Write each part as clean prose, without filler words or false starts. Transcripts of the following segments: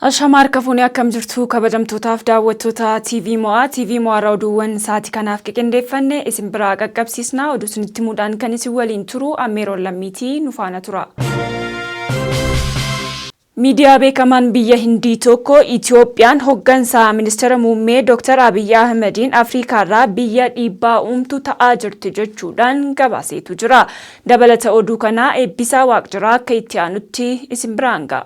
Ashamar kafuuni akkam jirtu kabajamtootaaf daawwattoota TV Mo'aa raawuduuwwan sa'aatii kanaaf qindeeffanne isin biraa qaqqabsiisna oduu isinitti mudaan kan isin waliin turu Ammeeroon Lammiitii nu faana tura. Miidiyaa beekamaan biyya Hindii tokko Itoophiyaan hoggansa ministeera muummee Dr. Abiy Ahmediin Afriikaarraa biyya dhiibbaa uumtu ta'aa jirti jechuudhaan gabaaseetu jira. Dabalata oduu kanaa eebbisaa waaqjiraa akka itti aanutti isin biraan ga'a.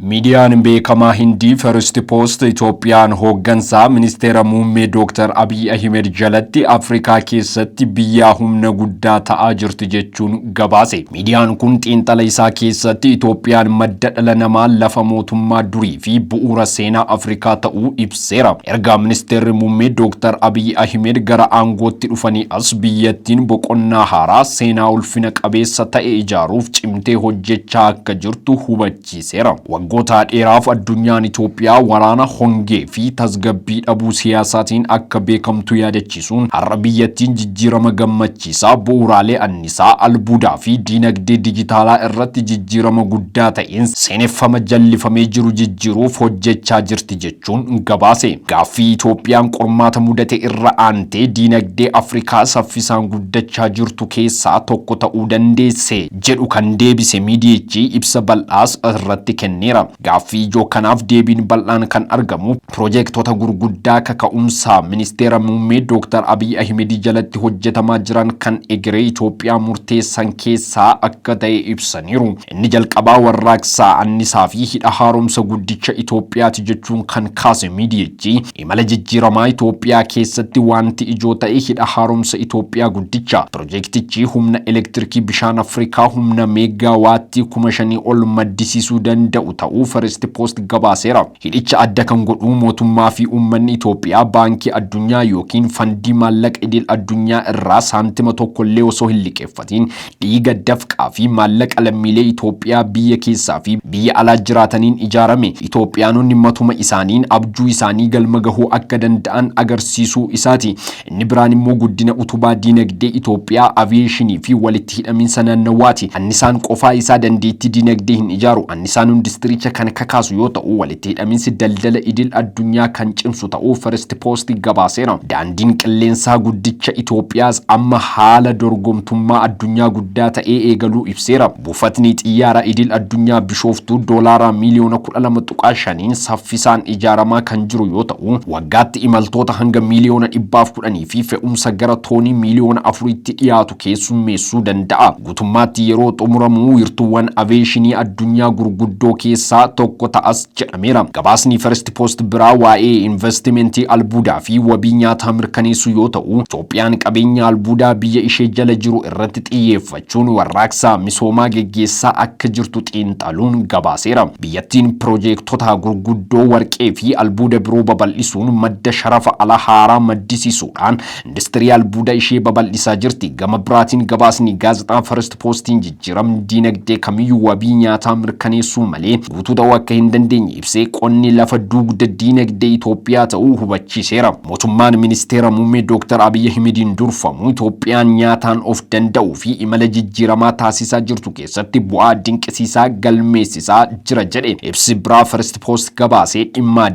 Miidiyaan beekamaa Hindii First Post Itoophiyaan hoggansa ministeera muummee Dr. Abiy Ahmed jalatti Afrikaa keessatti biyya humna guddaa ta'aa jirti jechuun gabaase. Miidiyaan kun xiinxala isaa keessatti Itoophiyaan madda dhala namaa lafa mootummaa durii fi bu'uura seenaa Afrikaa ta'uu ibseera. Erga ministeerri muummee Dr. Abiy Ahmed gara aangootti dhufanii as biyyattiin boqonnaa haaraa seenaa ulfina qabeessa ta'e ijaaruuf cimtee hojjechaa akka jirtu hubachiiseera. Waggoota dheeraaf addunyaan Itoophiyaa waraana hongee fi tasgabbii dhabuu siyaasaatiin akka beekamtu yaadachiisuun har'a biyyattiin jijjiirama gammachiisaa bu'uuraalee annisaa albuudaa fi diinagdee dijitaalaa irratti jijjiirama guddaa ta'een seeneffama jallifamee jiru jijjiiruuf hojjechaa jirti jechuun gabaase. Gaaffii Itoophiyaan qormaata mudate irra aantee diinagdee Afrikaa saffisaan guddachaa jirtu keessaa tokko ta'uu dandeesse jedhu kan deebise miidiyichi ibsa bal'aas irratti kenneera. Gaaffii ijoo kanaaf deebiin bal'aan kan argamu piroojektota gurguddaa kaka'umsaa ministeera muummee Dr. Abiy Ahmed jalatti hojjetamaa jiran kan egeree Itoophiyaa murteessan keessaa akka ta'e ibsaniiru. Inni jalqabaa warraaqsaa annisaa fi hidha haaromsa guddicha Itoophiyaati jechuun kan kaase miidiyichi imala jijjiiramaa Itoophiyaa keessatti wanti ijoo ta'e hidha haaromsa Itoophiyaa guddicha. Pirojektichi humna elektirikii bishaan Afrikaa humna meegawaattii 5,000 ol maddisiisuu danda'u ta'uu First Post gabaaseera. Hidhicha adda kan godhu mootummaa fi uummanni Itoophiyaa baankii addunyaa yookiin fandii maallaqa idil addunyaa irraa saantima tokkollee osoo hin liqeeffatiin dhiiga dafqaa fi maallaqa lammiilee Itoophiyaa biyya keessaa fi biyya alaa jiraataniin ijaarame. Itoophiyaanonni matuma isaaniin abjuu isaanii galma gahuu akka danda'an agarsiisuu isaati. Inni biraan immoo guddina utubaa diinagdee Itoophiyaa aviyeeshinii fi walitti hidhamiinsa naannawaati. Annisaan qofaa isaa dandeettii diinagdee hin ijaaru. Annisaan industiricha kan kakaasu yoo ta'u walitti hidhamiinsi daldala idil addunyaa kan cimsu ta'uu First Post gabaaseera. Daandiin qilleensaa guddicha Itoophiyaas amma haala dorgomtummaa addunyaa guddaa ta'ee eegaluu ibseera. Buufatni xiyyaara idil addunyaa Bishooftuu doolaara miliyoona 12.5 saffisaan ijaaramaa kan jiru yoo ta'u waggaatti imaltoota hanga miliyoona 110 fi fe'umsa gara toonii miliyoona 4tti dhiyaatu keessummeessuu danda'a. Guutummaatti yeroo xumuramu wiirtuuwwan aviyeeshinii addunyaa gurguddoo keessaa tokko ta'as jedhameera. Gabaasni First Post biraa waa'ee investimentii albuudaa fi wabii nyaataa mirkaneessu yoo ta'u Itoophiyaan qabeenya albuudaa biyya ishee jala jiru irratti xiyyeeffachuun warraaqsa misoomaa geggeessaa akka jirtu xiinxaluun gabaaseera. Biyyattiin piroojektota gurguddoo warqee fi albuuda biroo babal'isuun madda sharafa alaa haaraa maddisiisuudhaan industirii albuudaa ishee babal'isaa jirti. Gama biraatiin gabaasni gaazexaa First Postiin jijjiiramni diinagdee kamiyyuu wabii nyaataa mirkaneessuu malee guutuu ta'uu akka hin dandeenye ibsee qonni lafa dugda diinagdee Itoophiyaa ta'uu hubachiiseera. Mootummaan ministeera muummee Dr. Abiy Ahmediin durfamu Itoophiyaan nyaataan of danda'uu fi imala jijjiiramaa taasisaa jirtu keessatti bu'aa dinqisiisaa galmeessisaa jira jedhe. Ibsi biraa First Post gabaasee dhimma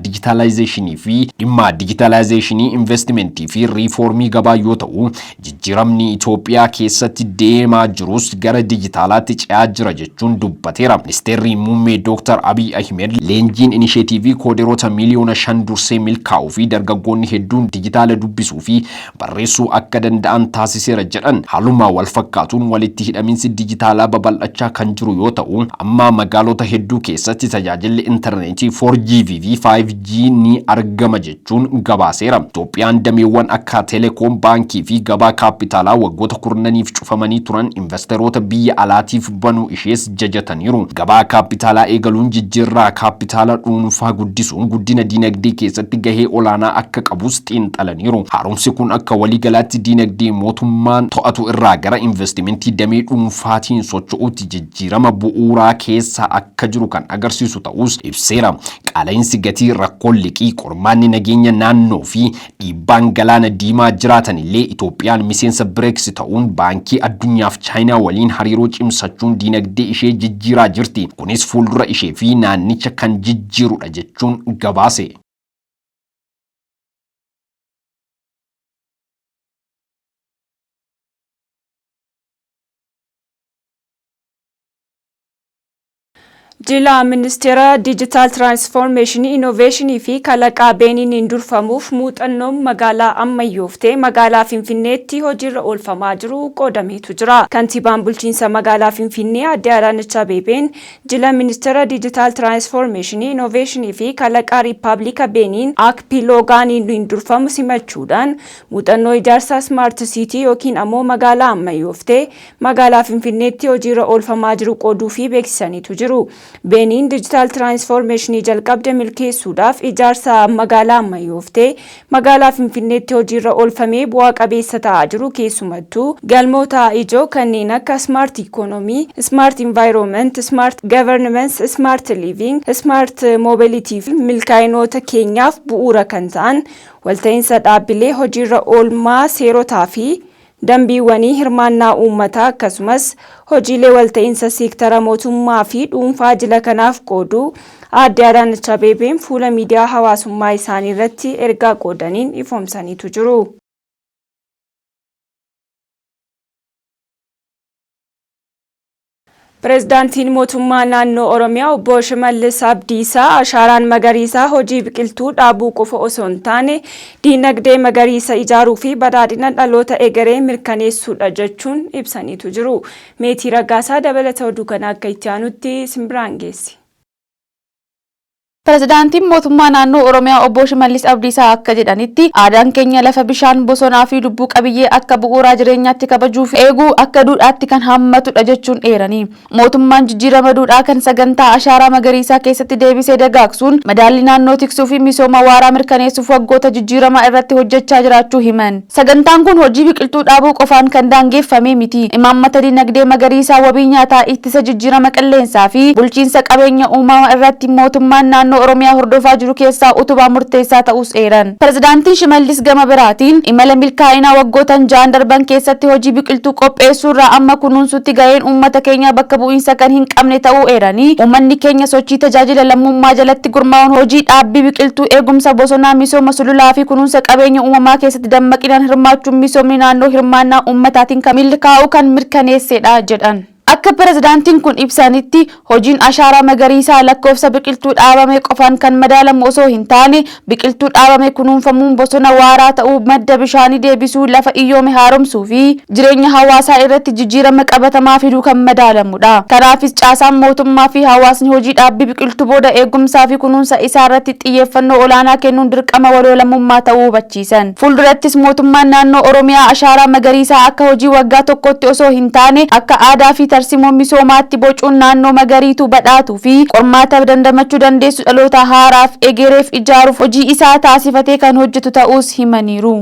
digitaalaayizeeshinii investimentii fi riifoormii gabaa yoo ta'u jijjiiramni Itoophiyaa keessatti deemaa jirus gara dijitaalaatti ce'aa jira jechuun dubbateera. Ministeerri muummee Dr. Abiy Ahmed leenjiin inisheetiivii kooderoota miliyoona 5 dursee milkaa'uu fi dargaggoonni hedduun dijitaala dubbisuu fi barreessuu akka danda'an taasiseera jedhan. Haaluma wal fakkaatuun walitti hidhamiinsi dijitaalaa babal'achaa kan jiru yoo ta'u amma magaalota hedduu keessatti tajaajilli intarneetii 4G fi 5G ni argama jechuun gabaaseera. Itoophiyaan dameewwan akka teleekoom, baankii fi gabaa kaapitaalaa waggoota kurnaniif cufamanii turan investeroota biyya alaatiif banuu ishees jajataniiru. Gabaa kaapitaalaa eegaluun jijjiirraa kaapitaala dhuunfaa guddisuun guddina diinagdee keessatti gahee olaanaa akka qabus xiinxalaniiru. Haaromsi kun akka waliigalaatti diinagdee mootummaan to'atu irraa gara investimentii damee dhuunfaatiin socho'uutti jijjiirama bu'uuraa keessa akka jiru kan agarsiisu ta'us ibseera. qaala'insi gatii rakkoon liqii qormaanni nageenya naannoo fi dhiibbaan galaana diimaa jiraatan illee Itoophiyaan miseensa BRICS ta'uun baankii addunyaaf Chaayinaa waliin hariiroo cimsachuun diinagdee ishee jijjiiraa jirti. Kunis fuuldura ishee fi naannicha kan jijjiirudha jechuun gabaase. Jila Ministeera Digital Transformation Innovation fi kalaqaa Beeniin durfamuuf muuxannoon magaalaa ammayyooftee magaalaa Finfinneetti hojiirra oolfamaa jiru qoodameetu jira. Kantiibaan bulchiinsa magaalaa Finfinnee Aadde Adaanech Abeebeen Jila Ministeera Digital Transformation Innovation fi kalaqaa Riippaabilika Beeniin Akpiloogaaniin durfamu simachuudhaan muuxannoo ijaarsa Smart City yookiin ammoo magaalaa ammayyooftee magaalaa Finfinneetti hojiirra oolfamaa jiru qooduu fi beeksisaniitu jiru. Beeniin Digital Transformation jalqabde milkeessuudhaaf ijaarsa magaalaa ammayyooftee magaalaa Finfinneetti hojiirra oolfamee bu'aa qabeessa ta'aa jiru keessumattuu galmoota ijoo kanneen akka Smart Economy, Smart Environment, Smart Governance, Smart Living, Smart Mobility fi milkaa'inoota keenyaaf bu'uura kan ta'an walta'iinsa dhaabbilee hojiirra oolmaa seerotaa fi dambiiwwanii hirmaannaa uummataa akkasumas hojiilee walta'iinsa seektara mootummaa fi dhuunfaa jila kanaaf qooduu Aadde Adaanech Abeebeen fuula miidiyaa hawaasummaa isaanii irratti ergaa qoodaniin ifoomsaniitu jiru. Pireezidaantiin mootummaa naannoo Oromiyaa obbo Shimallis Abdiisaa ashaaraan magariisaa hojii biqiltuu dhaabuu qofa osoo hin taane diinagdee magariisa ijaaruu fi badhaadhina dhaloota egeree mirkaneessuudha jechuun ibsaniitu jiru. Meetii Raggaasaa dabalata oduu kana akka itti aanutti simbiraan geessi. Pireezidaantiin mootummaa naannoo Oromiyaa obbo Shimallis Abdiisaa akka jedhanitti aadaan keenya lafa bishaan bosonaa fi lubbuu qabiyyee akka bu'uuraa jireenyaatti kabajuu fi eeguu akka duudhaatti kan hammatudha jechuun eeranii. Mootummaan jijjiirama duudhaa kan sagantaa ashaaraa magariisaa keessatti deebisee dagaagsuun madaalli naannoo tiksuu fi misooma waaraa mirkaneessuuf waggoota jijjiiramaa irratti hojjechaa jiraachuu himan. Sagantaan kun hojii biqiltuu dhaabuu qofaan kan daangeffame miti. Imaammata dinagdee magariisaa wabii nyaataa ittisa jijjiirama qilleensaa fi bulchiinsa qabeenya uumamaa irratti mootummaan naannoo Oromiyaa hordofaa jiru keessaa utubaa murteessaa ta'us eeran. Pireezidaantiin Shimallis gama biraatiin imala milkaa'inaa waggootan 6 darban keessatti hojii biqiltuu qopheessuurraa amma kunuunsutti ga'een uummata keenya bakka bu'iinsa kan hin qabne ta'uu eeranii uummanni keenya sochii tajaajila lammummaa jalatti gurmaa'uun hojii dhaabbii biqiltuu eegumsa bosonaa misooma sululaa fi kunuunsa qabeenya uumamaa keessatti dammaqinaan hirmaachuun misoomni naannoo hirmaannaa uummataatiin kan milkaa'u kan mirkaneessedha jedhan. Akka pireezidaantiin kun ibsanitti hojiin ashaaraa magariisaa lakkoofsa biqiltuu dhaabame qofaan kan madaalamu osoo hin taane biqiltuu dhaabame kunuunfamuun bosona waaraa ta'uu madda bishaanii deebisuu lafa iyyoome haaromsuu fi jireenya hawaasaa irratti jijjiirama qabatamaa fiduu kan madaalamudha. Kanaafis caasaan mootummaa fi hawaasni hojii dhaabbii biqiltuu booda eegumsaa fi kunuunsa isaa irratti xiyyeeffannoo olaanaa kennuun dirqama waloolamummaa ta'uu hubachiisan. Fuuldurattis mootummaan naannoo Oromiyaa ashaaraa magariisaa akka hojii waggaa tokkotti osoo hin taane akka aadaa fi tarsimoo misoomaatti bocuun naannoo magariituu badhaatuu fi qormaata dandamachuu dandeessu dhaloota haaraaf egereef ijaaruuf hojii isaa taasifatee kan hojjetu ta'us himaniiru.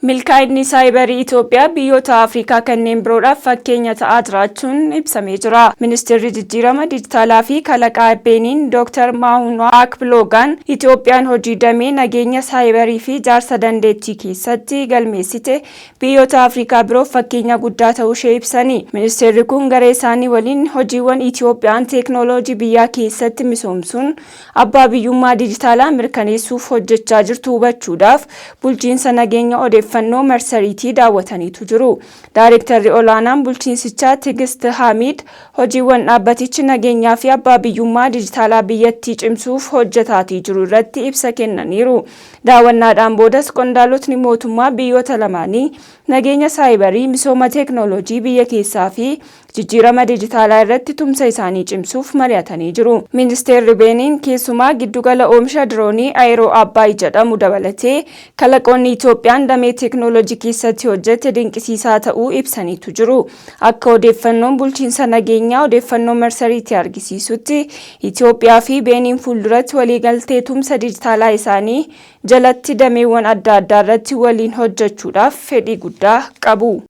Milkaa'inni saayibarii Itoophiyaa biyyoota Afrikaa kanneen biroodhaaf fakkeenya ta'aa jiraachuun ibsamee jira. Ministeerri jijjiirama dijitaalaa fi kalaqaa Beeniin Dr. Maahunoo Akpiloogaan Itoophiyaan hojii damee nageenya saayibarii fi ijaarsa dandeettii keessatti galmeessite biyyoota Afrikaa biroof fakkeenya guddaa ta'uu ishee ibsanii. Ministeerri kun garee isaanii waliin hojiiwwan Itoophiyaan teeknooloojii biyyaa keessatti misoomsuun abbaa biyyummaa dijitaalaa mirkaneessuuf hojjechaa jirtu hubachuudhaaf bulchiinsa nageenya odeeffannoo marsariitii daawwataniitu jiru. Daayirektarri olaanaan bulchiinsichaa Tigist Hamid hojiiwwan dhaabbatichi nageenyaa fi abbaa biyyummaa dijitaalaa biyyattii cimsuuf hojjetaatii jiru irratti ibsa kennaniiru. Daawwannaadhaan boodas qondaalotni mootummaa biyyoota lamaanii nageenya saayibarii, misooma teeknooloojii biyya keessaa fi jijjiirama dijitaalaa irratti tumsa isaanii cimsuuf mari'atanii jiru. Ministeerri Beeniin keessumaa giddugala oomisha diroonii Aayiroo Abbaay jedhamu dabalatee kalaqoonni Itoophiyaan damee teeknooloojii keessatti hojjette dinqisiisaa ta'uu ibsaniitu jiru. Akka odeeffannoon bulchiinsa nageenyaa odeeffannoo marsariitii argisiisutti Itoophiyaa fi Beeniin fuulduratti waliigaltee tumsa dijitaalaa isaanii jalatti dameewwan adda addaa irratti waliin hojjechuudhaaf fedhii guddaa qabu.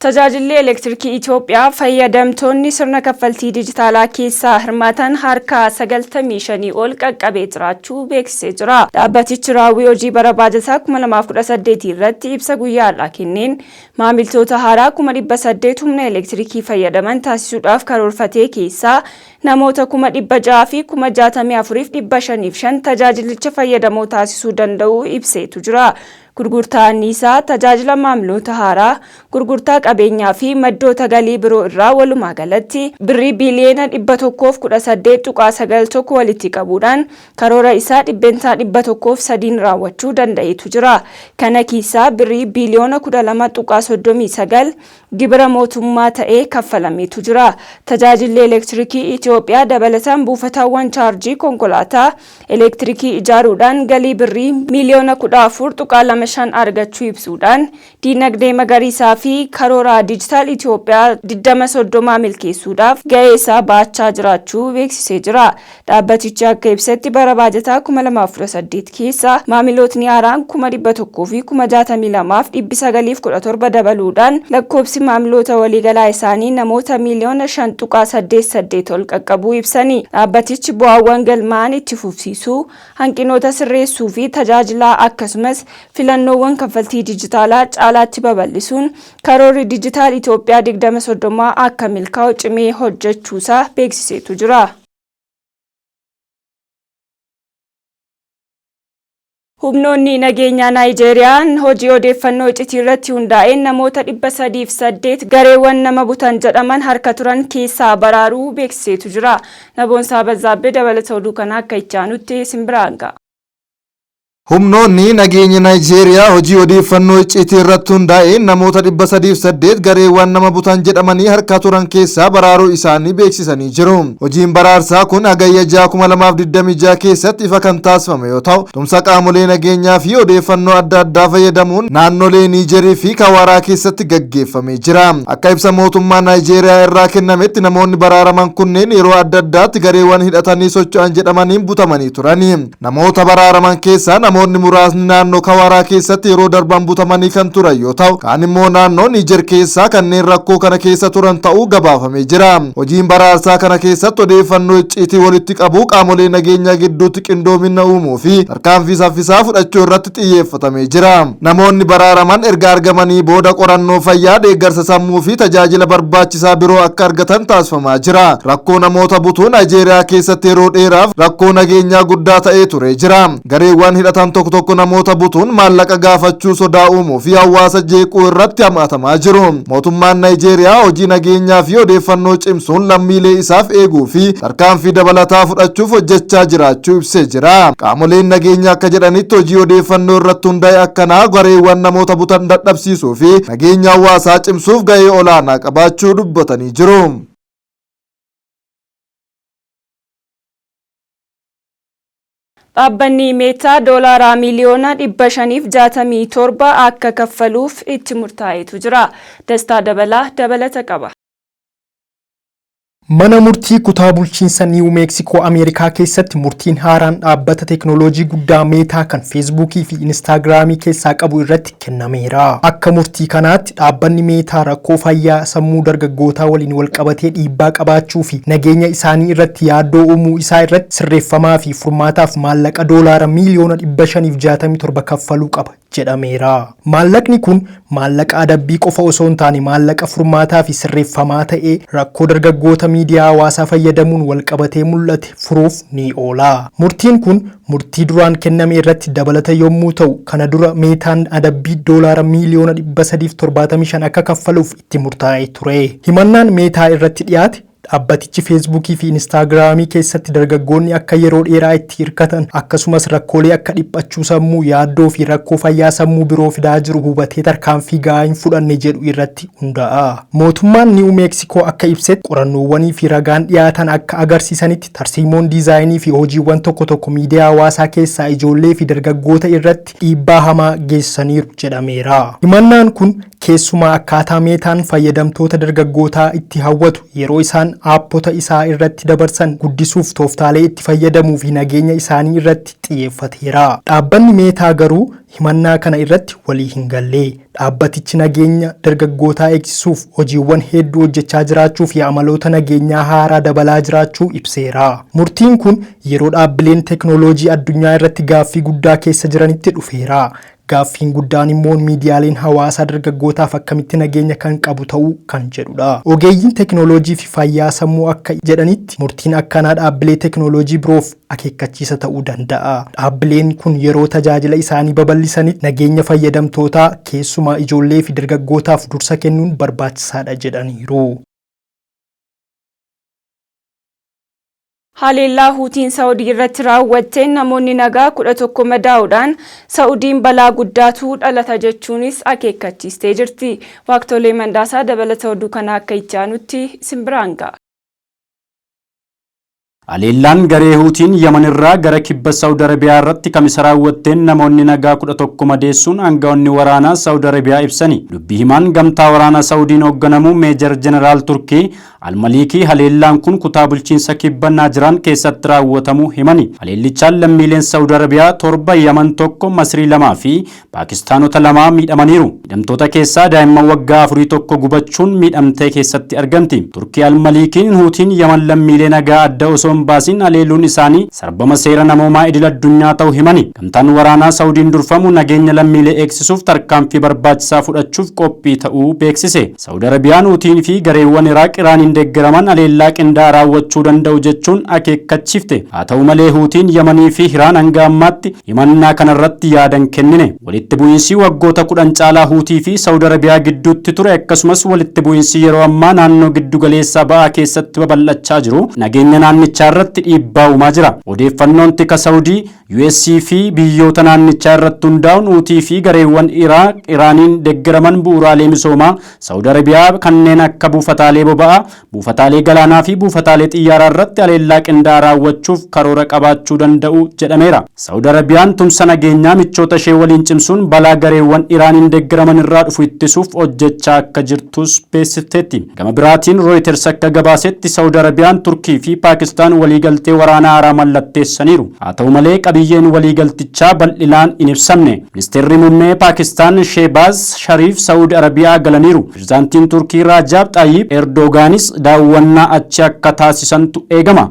Tajaajilli elektirikii Itoophiyaa fayyadamtoonni sirna kaffaltii dijitaalaa keessaa hirmaatan harka 95 ol qaqqabee jiraachuu beeksisee jira. Dhaabbatichi raawwii hojii bara baajataa 2018 irratti ibsa guyyaadhaa kenneen maamiltoota haaraa 800 humna elektirikii fayyadaman taasisuudhaaf karoorfatee keessaa namoota 600 fi 64,505 tajaajilicha fayyadamoo taasisuu danda'u ibseetu jira. Gurgurtaa anniisaa, tajaajila maamiloota haaraa, gurgurtaa qabeenyaa fi maddoota galii biroo irraa walumaa galatti birrii biiliyoona 118.91 walitti qabuudhaan karoora isaa dhibbentaa 103 raawwachuu danda'eetu jira. Kana keessaa birrii biiliyoona 12.39 gibira mootummaa ta'ee kaffalameetu jira. Tajaajilli elektirikii Itoophiyaa dabalataan buufatawwan chaarjii konkolaataa elektirikii ijaaruudhaan galii birrii miiliyoona 14.2 argachuu ibsuudhaan diinagdee magariisaa fi karoora dijitaal Itoophiyaa 2030 milkeessuudhaaf gahee isaa baachaa jiraachuu beeksisee jira. Dhaabbatichi akka ibsetti bara baajataa 2018 keessa maamilootni haaraan 100,000 fi 62,917 dabaluudhaan lakkoofsi maamiloota waliigalaa isaanii namoota miiliyoona 5.88 ol qaqqabuu ibsanii dhaabbatichi bu'aawwan galmaan itti fufsiisuu, hanqinoota sirreessuu fi tajaajilaa akkasumas filannoowwan kaffaltii dijitaalaa caalaatti babal'isuun karoorri dijitaal Itoophiyaa 2030 akka milkaa'u cimee hojjechuusaa beeksiseetu jira. Humnoonni nageenyaa Naayijeeriyaan hojii odeeffannoo iccitii irratti hundaa'een namoota 308 gareewwan nama butan jedhaman harka turan keessaa baraaruu beeksiseetu jira. Naboonsaa Bazzaabbee dabalata oduu kana akka ichaanutti simbiraan ga'a. Humnoonni nageenya Naayijeeriyaa hojii odeeffannoo iccitii irratti hundaa'een namoota 308 gareewwan nama butan jedhamanii harka turan keessaa baraaruu isaanii beeksisanii jiru. Hojiin baraarsaa kun hagayya 2026 keessatti ifa kan taasifame yoo ta'u, tumsa qaamolee nageenyaa fi odeeffannoo adda addaa fayyadamuun naannolee Niijerii fi Kawaaraa keessatti gaggeeffamee jira. Akka ibsa mootummaa Naayijeeriyaa irraa kennametti namoonni baraaraman kunneen yeroo adda addaatti gareewwan hidhatanii socho'an jedhamaniin butamanii turani. Namoota baraaraman keessaa namoonni muraasni naannoo Kawaaraa keessatti yeroo darban butamanii kan turan yoo ta'u, kaan immoo naannoo Niijer keessaa kanneen rakkoo kana keessa turan ta'uu gabaafamee jira. Hojiin baraarsaa kana keessatti odeeffannoo icciitii walitti qabuu, qaamolee nageenyaa gidduutti qindoomina uumuu fi tarkaanfii saffisaa fudhachuu irratti xiyyeeffatamee jira. Namoonni baraaraman erga argamanii booda qorannoo fayyaa, deeggarsa sammuu fi tajaajila barbaachisaa biroo akka argatan taasifamaa jira. Rakkoo namoota butuu Naayijeeriyaa keessatti yeroo dheeraaf rakkoo nageenyaa guddaa ta'ee ture jira. Gareewwan hidhatan tokko namoota butuun maallaqa gaafachuu sodaa uumuu fi hawaasa jeequu irratti hamatamaa jiru. Mootummaan Naayijeeriyaa hojii nageenyaa fi odeeffannoo cimsuun lammiilee isaaf eeguu fi tarkaanfii dabalataa fudhachuuf hojjechaa jiraachuu ibsee jira. Qaamoleen nageenyaa akka jedhanitti hojii odeeffannoo irratti hundaa'e akkanaa gareewwan namoota butan dadhabsiisuu fi nageenya hawaasaa cimsuuf gahee olaanaa qabaachuu dubbatanii jiru. Dhaabbanni Meetaa doolaara miiliyoona 567 akka kaffaluuf itti murtaa'etu jira. Dastaa Dabalaa dabalata qaba. Mana murtii kutaa bulchiinsa Niiw Meeksikoo Ameerikaa keessatti murtiin haaraan dhaabbata teeknooloojii guddaa Meetaa kan Feesbuukii fi Inistaagiraamii keessaa qabu irratti kennameera. Akka murtii kanaatti dhaabbanni Meetaa rakkoo fayyaa sammuu dargaggootaa waliin walqabatee dhiibbaa qabaachuu fi nageenya isaanii irratti yaaddoo uumuu isaa irratti sirreeffamaa fi furmaataaf maallaqa doolaara miiliyoona 567 kaffaluu qaba jedhameera. Maallaqni kun maallaqa adabbii qofa osoo hin taane maallaqa furmaataa fi sirreeffamaa ta'ee rakkoo dargaggoota miidiyaa hawaasaa fayyadamuun walqabatee mul'ate furuuf ni oola. Murtiin kun murtii duraan kenname irratti dabalata yommuu ta'u, kana dura Meetaan adabbii doolaara miiliyoona 375 akka kaffaluuf itti murtaa'ee ture. Himannaan Meetaa irratti dhiyaate dhaabbatichi Feesbuukii fi Inistaagiraamii keessatti dargaggoonni akka yeroo dheeraa itti hirkatan akkasumas rakkoolee akka dhiphachuu sammuu, yaaddoo fi rakkoo fayyaa sammuu biroo fidaa jiru hubatee tarkaanfii gahaa hin fudhanne jedhu irratti hundaa'a. Mootummaan Niiw Meeksikoo akka ibsetti qorannoowwanii fi ragaan dhiyaatan akka agarsiisanitti tarsiimoon diizaayinii fi hojiiwwan tokko miidiyaa hawaasaa keessaa ijoollee fi dargaggoota irratti dhiibbaa hamaa geessaniiru jedhameera. Himannaan kun keessumaa akkaataa meetaan fayyadamtoota dargaggootaa itti hawwatu yeroo isaan aappota isaa irratti dabarsan guddisuuf tooftaalee itti fayyadamuu fi nageenya isaanii irratti xiyyeeffateera. Dhaabbanni meetaa garuu himannaa kana irratti walii hin galle. Dhaabbatichi nageenya dargaggootaa eegsisuuf hojiiwwan hedduu hojjechaa jiraachuu fi amaloota nageenyaa haaraa dabalaa jiraachuu ibseera. Murtiin kun yeroo dhaabbileen teeknooloojii addunyaa irratti gaaffii guddaa keessa jiranitti dhufeera. Gaaffiin guddaan immoo miidiyaaleen hawaasaa dargaggootaaf akkamitti nageenya kan qabu ta'uu kan jedhudha. Ogeeyyiin teeknooloojii fi fayyaa sammuu akka jedhanitti murtiin akkanaa dhaabbilee teeknooloojii biroof akeekkachiisa ta'uu danda'a. Dhaabbileen kun yeroo tajaajila isaanii babal'isanitti nageenya fayyadamtootaa keessumaa ijoollee fi dargaggootaaf dursa kennuun barbaachisaadha jedhaniiru. Haleellaa Huutiin Saawudii irratti raawwatteen namoonni nagaa 11 madaa'uudhaan Saawudiin balaa guddaatu dhalata jechuunis akeekkachiistee jirti. Waaqtolee Mandaasaa dabalata oduu kana akka itti simbiraan ga'a. Haleellaan garee Huutiin Yaman irraa gara kibba Saawud Arabiyaa irratti kamisa raawwatteen namoonni nagaa 11 madeessuun aangawoonni waraanaa Saawud Arabiyaa ibsani. Dubbii himaan gamtaa waraanaa Saawudiin hoogganamu Meejar Jeneraal Turkii Almalikii haleellaan kun kutaa bulchiinsa kibba Naajiraan keessatti raawwatamu himani. Haleellichaan lammiileen Saawud Arabiyaa 7, Yaman 1, Masrii 2 fi Paakistaanota 2 miidhamaniiru. Miidhamtoota keessaa daa'imman waggaa 4 gubachuun miidhamtee keessatti argamti. Turkii Almalikiin Huutiin Yaman lammiilee nagaa adda osoo baasin haleeluun isaanii sarbama seera namoomaa idil addunyaa ta'uu himani. Gamtaan waraanaa Saawudiin durfamu nageenya lammiilee eegsisuuf tarkaanfii barbaachisaa fudhachuuf qophii ta'uu beeksise. Saawud Arabiyaan Huutiin fi gareewwan Iraaq Iraaniin deeggaraman haleellaa qindaa'aa raawwachuu danda'u jechuun akeekkachiifte. Haa ta'u malee Huutiin Yamanii fi Iraan hanga ammaatti himannaa kanarratti yaadan kennine. Walitti bu'iinsi waggoota 10 caalaa Huutii fi Saawud Arabiyaa gidduutti ture akkasumas walitti bu'iinsi yeroo ammaa naannoo giddu galeessaa ba'aa keessatti babal'achaa jiru nageenya naannichaa irratti dhiibbaa uumaa jira. Odeeffannoon tika Saawudii, US fi biyyoota naannichaa irratti hundaa'uun Huutii fi gareewwan Iraaq Iraaniin deeggaraman bu'uuraalee misoomaa Saawud Arabiyaa kanneen akka buufataalee boba'aa, buufataalee galaanaa fi buufataalee xiyyaaraa irratti haleellaa qindaa'aa raawwachuuf karoora qabaachuu danda'u jedhameera. Saawud Arabiyaan tumsa nageenyaa michoota ishee waliin cimsuun balaa gareewwan Iraaniin deeggaraman irraa dhufu ittisuuf hojjechaa akka jirtus beeksifteetti. Gama biraatiin Reuters akka gabaasetti Saawud Arabiyaan Turkii fi Paakistaan waliigaltee waraanaa haaraa mallatteessaniiru. Haa ta'u malee qabiyyeen waliigaltichaa bal'inaan hin ibsamne. Ministeerri muummee Paakistaan Shehbaaz Shariif Saawud Arabiyaa galaniiru. Pireezidaantiin Turkii Rajaab Xayyib Erdogaanis daawwannaa achi akka taasisantu eegama.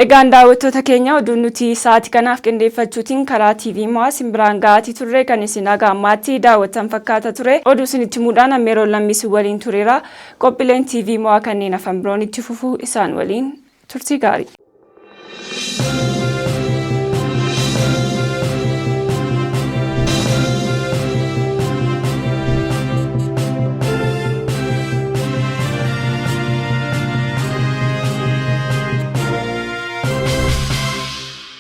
Egaan daawwattoota keenya oduun nuti sa'aatii kanaaf qindeeffachuutiin karaa TV Mo'aa simbiraan ga'aatii turre kan isin agaammaatti daawwattan fakkaata ture. Oduu isinitti muudhaan ammeeroo lammisu waliin tureera. Qophiileen TV Mo'aa kanneen afaan biroon itti fufuu isaan waliin turtii gaarii.